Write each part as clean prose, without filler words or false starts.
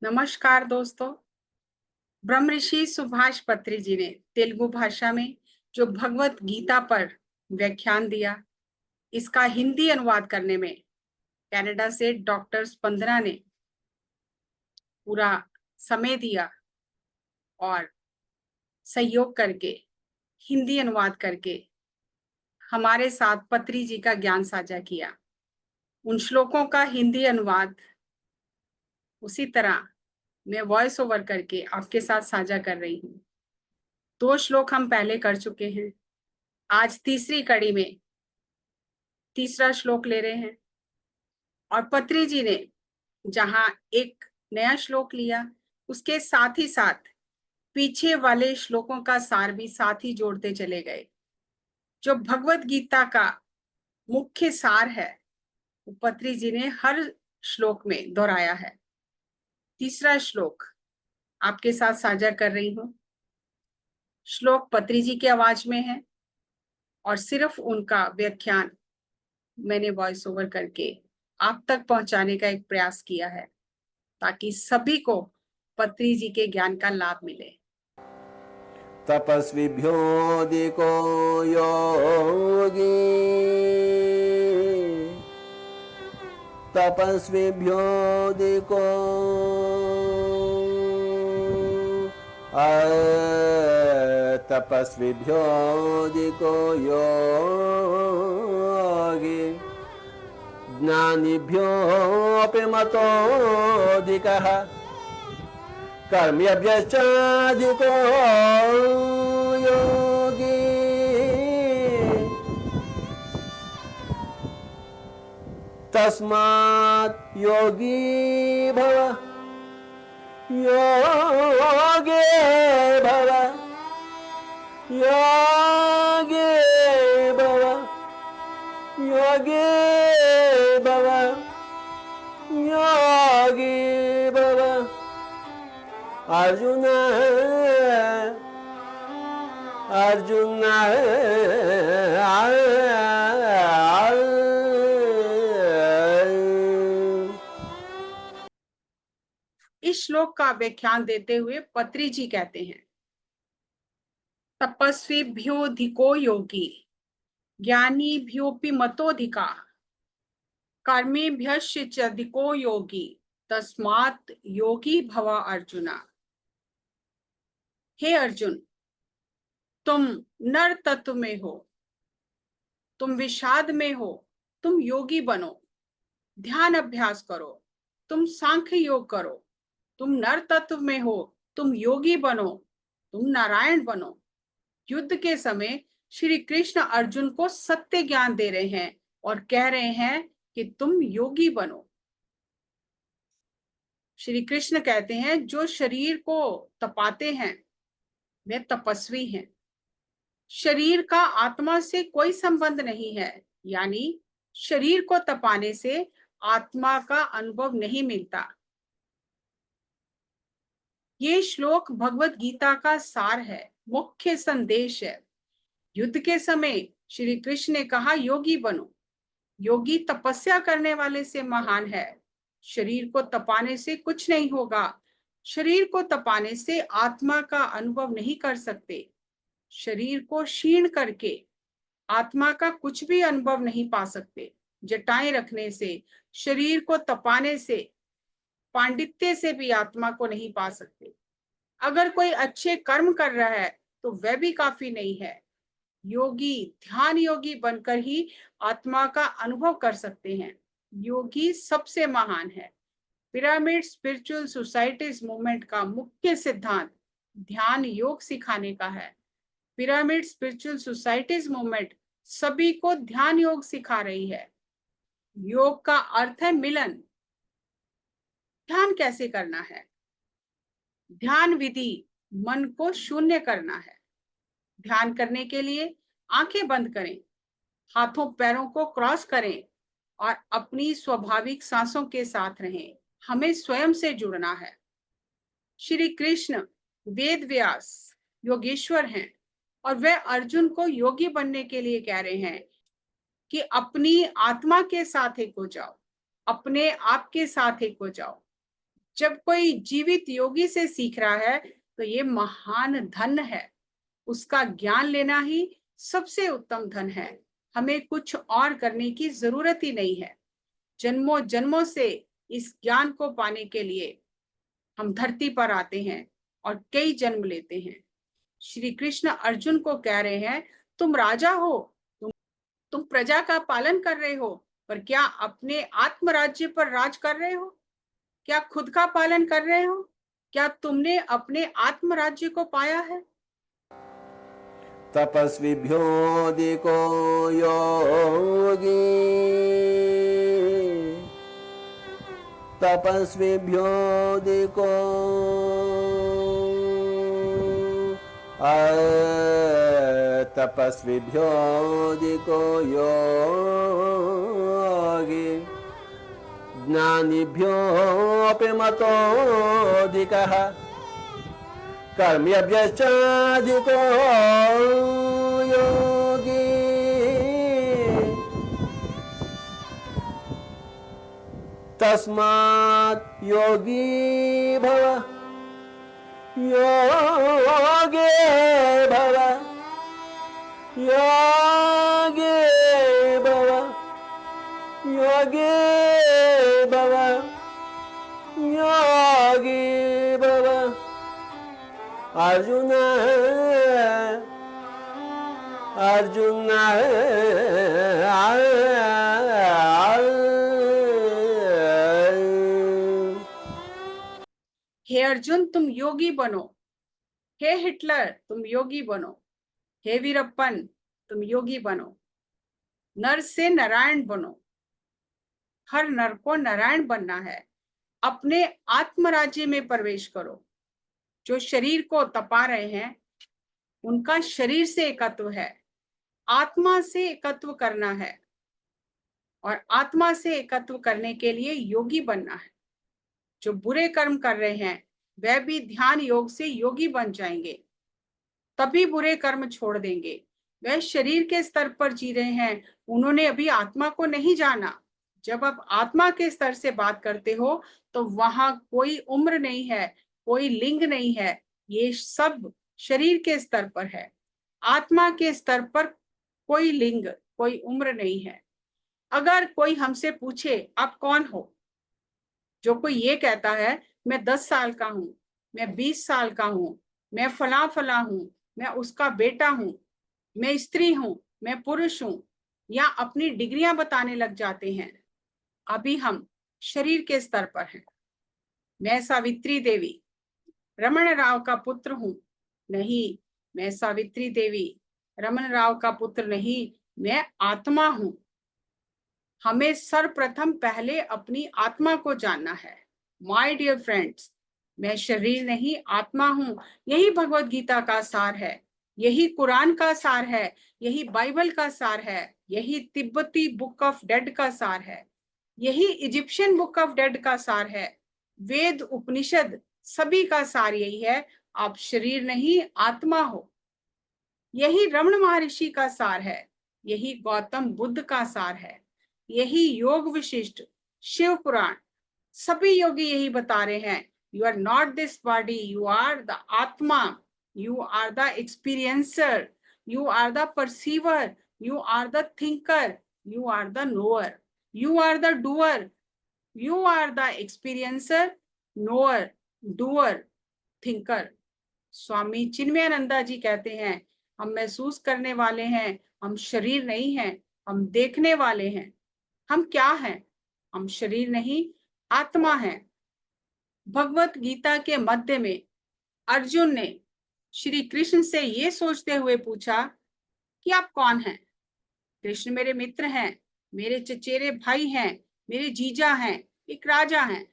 नमस्कार दोस्तों। ब्रह्म ऋषि सुभाष पत्री जी ने तेलुगु भाषा में जो भगवत गीता पर व्याख्यान दिया, इसका हिंदी अनुवाद करने में कनाडा से डॉक्टर स्पंदना ने पूरा समय दिया और सहयोग करके हिंदी अनुवाद करके हमारे साथ पत्री जी का ज्ञान साझा किया। उन श्लोकों का हिंदी अनुवाद उसी तरह मैं वॉइस ओवर करके आपके साथ साझा कर रही हूँ। 2 श्लोक हम पहले कर चुके हैं। आज तीसरी कड़ी में तीसरा श्लोक ले रहे हैं और पत्री जी ने जहां एक नया श्लोक लिया, उसके साथ ही साथ पीछे वाले श्लोकों का सार भी साथ ही जोड़ते चले गए। जो भगवत गीता का मुख्य सार है वो पत्री जी ने हर श्लोक में दोहराया है। तीसरा श्लोक आपके साथ साझा कर रही हूं। श्लोक पत्री जी की आवाज में है और सिर्फ उनका व्याख्यान मैंने वॉइस ओवर करके आप तक पहुंचाने का एक प्रयास किया है ताकि सभी को पत्री जी के ज्ञान का लाभ मिले। तपस्विभ्योऽधिको योगी तपस्विभ्योऽधिको तपस्विभ्योऽधिको योगी ज्ञानिभ्योऽपि मतोऽधिकः कर्म्यभ्यश्चाधिको योगी तस्मात् योगी भव योगी भव योगी भव योगी भव योगी भव। अर्जुन अर्जुन इस श्लोक का व्याख्यान देते हुए पत्री जी कहते हैं, तपस्वीभ्योऽधिको योगी ज्ञानीभ्योऽपि मतोऽधिका कर्मेभ्यश्चाधिको योगी तस्मात् योगी भव अर्जुना। हे अर्जुन, तुम नर तत्व में हो, तुम विषाद में हो, तुम योगी बनो, ध्यान अभ्यास करो, तुम सांख्य योग करो। तुम नर तत्व में हो, तुम योगी बनो, तुम नारायण बनो। युद्ध के समय श्री कृष्ण अर्जुन को सत्य ज्ञान दे रहे हैं और कह रहे हैं कि तुम योगी बनो। श्री कृष्ण कहते हैं जो शरीर को तपाते हैं वे तपस्वी हैं। शरीर का आत्मा से कोई संबंध नहीं है, यानी शरीर को तपाने से आत्मा का अनुभव नहीं मिलता। ये श्लोक भगवत गीता का सार है, मुख्य संदेश है। युद्ध के समय श्री कृष्ण ने कहा योगी बनो। योगी तपस्या करने वाले से महान है। शरीर को तपाने से कुछ नहीं होगा। शरीर को तपाने से आत्मा का अनुभव नहीं कर सकते। शरीर को क्षीण करके आत्मा का कुछ भी अनुभव नहीं पा सकते। जटाएं रखने से, शरीर को तपाने से, पांडित्य से भी आत्मा को नहीं पा सकते। अगर कोई अच्छे कर्म कर रहा है तो वह भी काफी नहीं है। योगी ध्यान योगी बनकर ही आत्मा का अनुभव कर सकते हैं। योगी सबसे महान है। पिरामिड स्पिरिचुअल सोसाइटीज मूवमेंट का मुख्य सिद्धांत ध्यान योग सिखाने का है। पिरामिड स्पिरिचुअल सोसाइटीज मूवमेंट सभी को ध्यान योग सिखा रही है। योग का अर्थ है मिलन। ध्यान कैसे करना है? ध्यान विधि मन को शून्य करना है। ध्यान करने के लिए आंखें बंद करें, हाथों पैरों को क्रॉस करें और अपनी स्वाभाविक सांसों के साथ रहें। हमें स्वयं से जुड़ना है। श्री कृष्ण वेद व्यास योगेश्वर हैं और वे अर्जुन को योगी बनने के लिए कह रहे हैं कि अपनी आत्मा के साथ एक हो जाओ, अपने आप के साथ एक हो जाओ। जब कोई जीवित योगी से सीख रहा है तो ये महान धन है। उसका ज्ञान लेना ही सबसे उत्तम धन है। हमें कुछ और करने की जरूरत ही नहीं है। जन्मों जन्मों से इस ज्ञान को पाने के लिए हम धरती पर आते हैं और कई जन्म लेते हैं। श्री कृष्ण अर्जुन को कह रहे हैं, तुम राजा हो, तुम प्रजा का पालन कर रहे हो, पर क्या अपने आत्मराज्य पर राज कर रहे हो? क्या खुद का पालन कर रहे हो? क्या तुमने अपने आत्मराज्य को पाया है? तपस्विभ्योऽधिको योगी तपस्विभ्योऽधिको तपस्विभ्योऽधिको योगी ज्ञानिभ्योऽपि मतोऽधिकः कर्म्यभ्यश्चाधिको योगी तस्मात् योगी भव योगी भव योगी भव योगी भव योगी भव। अर्जुन अर्जुन हे अर्जुन, तुम योगी बनो। हे हिटलर, तुम योगी बनो। हे वीरप्पन, तुम योगी बनो। नर से नारायण बनो। हर नर को नारायण बनना है। अपने आत्मराज्य में प्रवेश करो। जो शरीर को तपा रहे हैं उनका शरीर से एकत्व है, आत्मा से एकत्व करना है, और आत्मा से एकत्व करने के लिए योगी बनना है। जो बुरे कर्म कर रहे हैं वह भी ध्यान योग से योगी बन जाएंगे, तभी बुरे कर्म छोड़ देंगे। वह शरीर के स्तर पर जी रहे हैं, उन्होंने अभी आत्मा को नहीं जाना। जब आप आत्मा के स्तर से बात करते हो तो वहां कोई उम्र नहीं है, कोई लिंग नहीं है, ये सब शरीर के स्तर पर है। आत्मा के स्तर पर कोई लिंग, कोई उम्र नहीं है। अगर कोई हमसे पूछे आप कौन हो, जो कोई ये कहता है मैं 10 साल का हूं, मैं 20 साल का हूं, मैं फला फला हूं, मैं उसका बेटा हूं, मैं स्त्री हूं, मैं पुरुष हूं, या अपनी डिग्रियां बताने लग जाते हैं, अभी हम शरीर के स्तर पर हैं। मैं सावित्री देवी रमन राव का पुत्र हूं। नहीं, मैं सावित्री देवी रमन राव का पुत्र नहीं, मैं आत्मा हूं। हमें सर्वप्रथम पहले अपनी आत्मा को जानना है। माय डियर फ्रेंड्स, मैं शरीर नहीं आत्मा हूं। यही भगवत गीता का सार है, यही कुरान का सार है, यही बाइबल का सार है, यही तिब्बती बुक ऑफ डेड का सार है, यही इजिप्शियन बुक ऑफ डेड का सार है। वेद उपनिषद सभी का सार यही है, आप शरीर नहीं आत्मा हो। यही रमण महर्षि का सार है, यही गौतम बुद्ध का सार है, यही योग विशिष्ट शिव पुराण, सभी योगी यही बता रहे हैं। You are not this body, you are the atma, you are the experiencer, you are the perceiver, you are the thinker, you are the knower, you are the doer, you are the experiencer, knower, doer, thinker. Swami Chinmayananda ji कहते हैं, हम महसूस करने वाले हैं, हम शरीर नहीं हैं, हम देखने वाले हैं। हम क्या हैं? हम शरीर नहीं आत्मा हैं। भगवत गीता के मध्य में अर्जुन ने श्री कृष्ण से ये सोचते हुए पूछा कि आप कौन हैं? कृष्ण मेरे मित्र हैं, मेरे चचेरे भाई हैं, मेरे जीजा हैं, एक राजा हैं।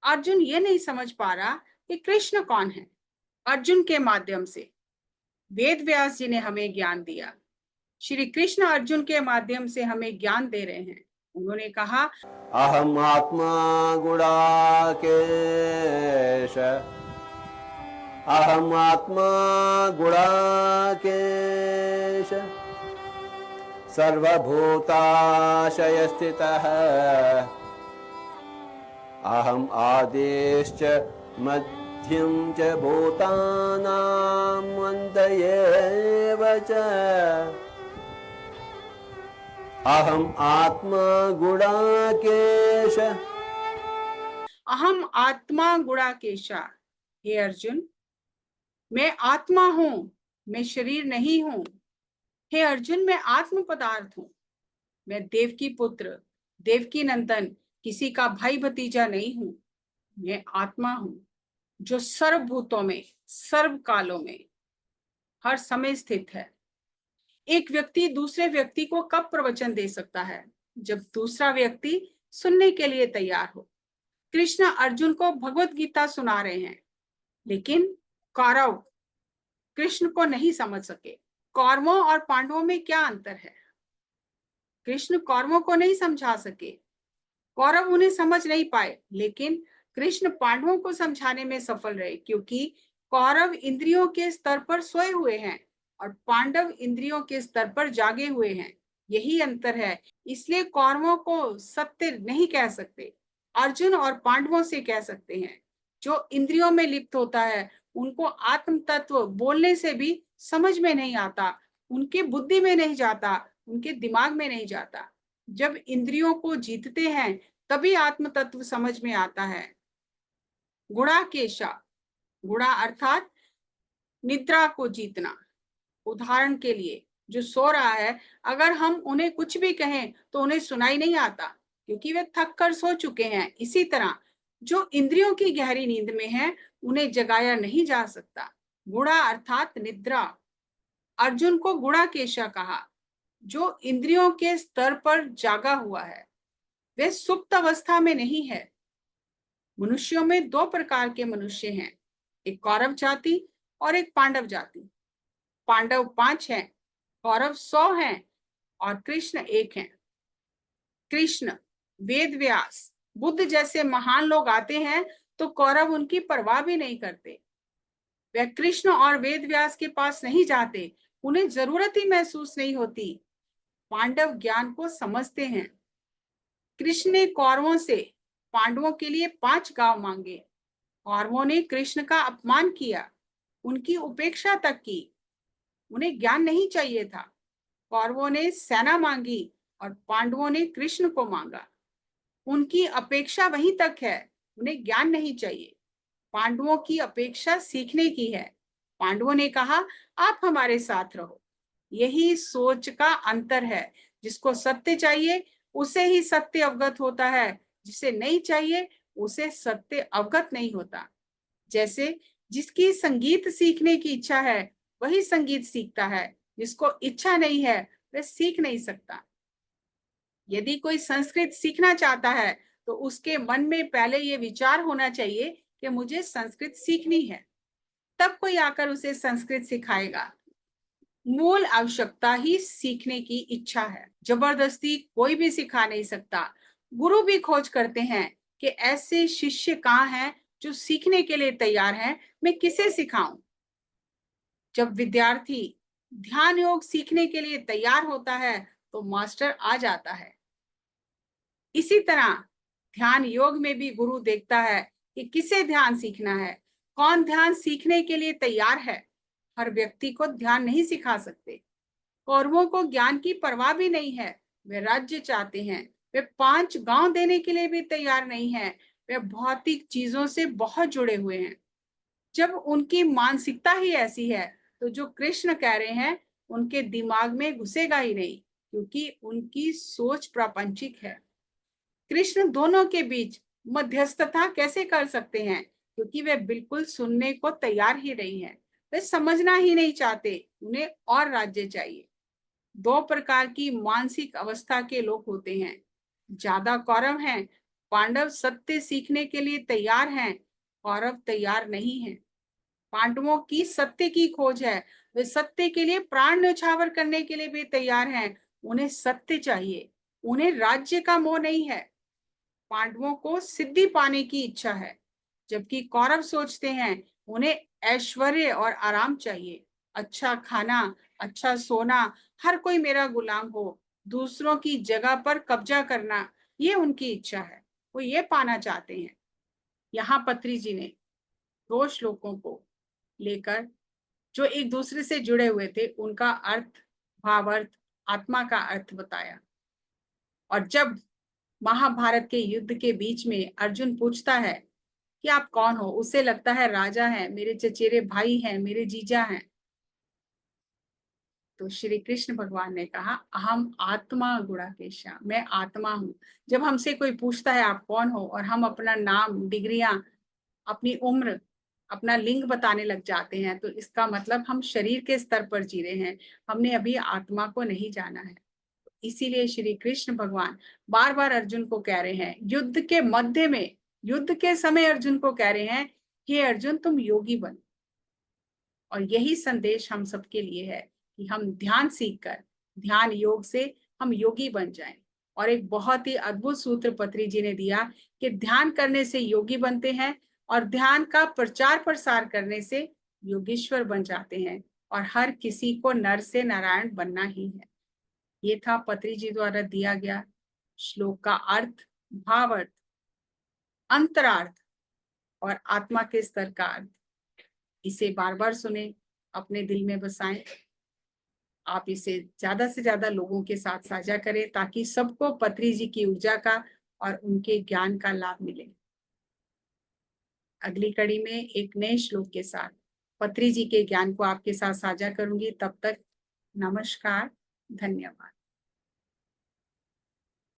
अर्जुन ये नहीं समझ पा रहा कि कृष्ण कौन है। अर्जुन के माध्यम से वेद व्यास जी ने हमें ज्ञान दिया। श्री कृष्ण अर्जुन के माध्यम से हमें ज्ञान दे रहे हैं। उन्होंने कहा, अहम आत्मा गुणाकेश अहम आत्मा गुणाकेश सर्वभूताशय स्थितः अहम आदिश्च मध्यम च भूतानां अन्त एव च अहम आत्मा गुणाकेश। अहम आत्मा गुणाकेशा। हे अर्जुन, मैं आत्मा हूं, मैं शरीर नहीं हूं। हे अर्जुन, मैं आत्म पदार्थ हूं। मैं देवकी पुत्र, देवकी नंदन, किसी का भाई भतीजा नहीं हूं। मैं आत्मा हूं जो सर्वभूतों में, सर्व कालों में, हर समय स्थित है। एक व्यक्ति दूसरे व्यक्ति को कब प्रवचन दे सकता है? जब दूसरा व्यक्ति सुनने के लिए तैयार हो। कृष्ण अर्जुन को भगवत गीता सुना रहे हैं, लेकिन कौरव कृष्ण को नहीं समझ सके। कौरवों और पांडवों में क्या अंतर है? कृष्ण कौरवों को नहीं समझा सके, कौरव उन्हें समझ नहीं पाए, लेकिन कृष्ण पांडवों को समझाने में सफल रहे, क्योंकि कौरव इंद्रियों के स्तर पर सोए हुए हैं और पांडव इंद्रियों के स्तर पर जागे हुए हैं। यही अंतर है। इसलिए कौरवों को सत्य नहीं कह सकते, अर्जुन और पांडवों से कह सकते हैं। जो इंद्रियों में लिप्त होता है, उनको आत्म तत्व बोलने से भी समझ में नहीं आता, उनके बुद्धि में नहीं जाता, उनके दिमाग में नहीं जाता। जब इंद्रियों को जीतते हैं, तभी आत्म तत्व समझ में आता है। गुणाकेशा, गुणा अर्थात निद्रा को जीतना। उदाहरण के लिए, जो सो रहा है, अगर हम उन्हें कुछ भी कहें तो उन्हें सुनाई नहीं आता, क्योंकि वे थक कर सो चुके हैं। इसी तरह जो इंद्रियों की गहरी नींद में है, उन्हें जगाया नहीं जा सकता। गुणा अर्थात निद्रा। अर्जुन को गुणाकेशा कहा, जो इंद्रियों के स्तर पर जागा हुआ है, वे सुप्त अवस्था में नहीं है। मनुष्यों में दो प्रकार के मनुष्य हैं, एक कौरव जाति और एक पांडव जाति। पांडव 5 हैं, कौरव 100 हैं और कृष्ण 1 हैं। कृष्ण, वेद व्यास, बुद्ध जैसे महान लोग आते हैं तो कौरव उनकी परवाह भी नहीं करते। वे कृष्ण और वेद व्यास के पास नहीं जाते, उन्हें जरूरत ही महसूस नहीं होती। पांडव ज्ञान को समझते हैं। कृष्ण ने कौरवों से पांडवों के लिए 5 गांव मांगे। कौरवों ने कृष्ण का अपमान किया, उनकी उपेक्षा तक की। उन्हें ज्ञान नहीं चाहिए था। कौरवों ने सेना मांगी और पांडवों ने कृष्ण को मांगा। उनकी अपेक्षा वहीं तक है, उन्हें ज्ञान नहीं चाहिए। पांडवों की अपेक्षा सीखने की है। पांडवों ने कहा, आप हमारे साथ रहो। यही सोच का अंतर है। जिसको सत्य चाहिए, उसे ही सत्य अवगत होता है, जिसे नहीं चाहिए, उसे सत्य अवगत नहीं होता। जैसे जिसकी संगीत सीखने की इच्छा है, वही संगीत सीखता है। जिसको इच्छा नहीं है, वह सीख नहीं सकता। यदि कोई संस्कृत सीखना चाहता है, तो उसके मन में पहले ये विचार होना चाहिए कि मुझे संस्कृत सीखनी है, तब कोई आकर उसे संस्कृत सिखाएगा। मूल आवश्यकता ही सीखने की इच्छा है। जबरदस्ती कोई भी सिखा नहीं सकता। गुरु भी खोज करते हैं कि ऐसे शिष्य कहाँ हैं जो सीखने के लिए तैयार हैं, मैं किसे सिखाऊं। जब विद्यार्थी ध्यान योग सीखने के लिए तैयार होता है, तो मास्टर आ जाता है। इसी तरह ध्यान योग में भी गुरु देखता है कि किसे ध्यान सीखना है, कौन ध्यान सीखने के लिए तैयार है। हर व्यक्ति को ध्यान नहीं सिखा सकते। कौरवों को ज्ञान की परवाह भी नहीं है, वे राज्य चाहते हैं। वे 5 गांव देने के लिए भी तैयार नहीं है। वे भौतिक चीजों से बहुत जुड़े हुए हैं। जब उनकी मानसिकता ही ऐसी है, तो जो कृष्ण कह रहे हैं उनके दिमाग में घुसेगा ही नहीं, क्योंकि उनकी सोच प्रापंचिक है। कृष्ण दोनों के बीच मध्यस्थता कैसे कर सकते हैं, क्योंकि वे बिल्कुल सुनने को तैयार ही नहीं है। वे समझना ही नहीं चाहते, उन्हें और राज्य चाहिए। 2 प्रकार की मानसिक अवस्था के लोग होते हैं। ज्यादा कौरव हैं, पांडव सत्य सीखने के लिए तैयार हैं, कौरव तैयार नहीं है। पांडवों की सत्य की खोज है, वे सत्य के लिए प्राण न्यौछावर करने के लिए भी तैयार हैं। उन्हें सत्य चाहिए, उन्हें राज्य का मोह नहीं है। पांडवों को सिद्धि पाने की इच्छा है, जबकि कौरव सोचते हैं उन्हें ऐश्वर्य और आराम चाहिए। अच्छा खाना, अच्छा सोना, हर कोई मेरा गुलाम हो, दूसरों की जगह पर कब्जा करना, ये उनकी इच्छा है। वो ये पाना चाहते हैं। यहाँ पत्री जी ने 2 श्लोकों को लेकर जो एक दूसरे से जुड़े हुए थे उनका अर्थ, भावार्थ, आत्मा का अर्थ बताया। और जब महाभारत के युद्ध के बीच में अर्जुन पूछता है कि आप कौन हो, उसे लगता है राजा हैं, मेरे चचेरे भाई हैं, मेरे जीजा हैं, तो श्री कृष्ण भगवान ने कहा अहम आत्मा गुणाकेशा, मैं आत्मा हूं। जब हमसे कोई पूछता है आप कौन हो और हम अपना नाम, डिग्रियां, अपनी उम्र, अपना लिंग बताने लग जाते हैं, तो इसका मतलब हम शरीर के स्तर पर जी रहे हैं, हमने अभी आत्मा को नहीं जाना है। इसीलिए श्री कृष्ण भगवान बार बार अर्जुन को कह रहे हैं, युद्ध के मध्य में, युद्ध के समय अर्जुन को कह रहे हैं, हे अर्जुन तुम योगी बनो। और यही संदेश हम सबके लिए है कि हम ध्यान सीखकर, ध्यान योग से हम योगी बन जाएं। और एक बहुत ही अद्भुत सूत्र पत्री जी ने दिया कि ध्यान करने से योगी बनते हैं और ध्यान का प्रचार प्रसार करने से योगेश्वर बन जाते हैं, और हर किसी को नर से नारायण बनना ही है। ये था पत्री जी द्वारा दिया गया श्लोक का अर्थ, भावार्थ, अंतरार्थ और आत्मा के स्तर का अर्थ। इसे बार बार सुने, अपने दिल में बसाएं। आप इसे ज्यादा से ज्यादा लोगों के साथ साझा करें ताकि सबको पत्री जी की ऊर्जा का और उनके ज्ञान का लाभ मिले। अगली कड़ी में एक नए श्लोक के साथ पत्री जी के ज्ञान को आपके साथ साझा करूंगी। तब तक नमस्कार, धन्यवाद।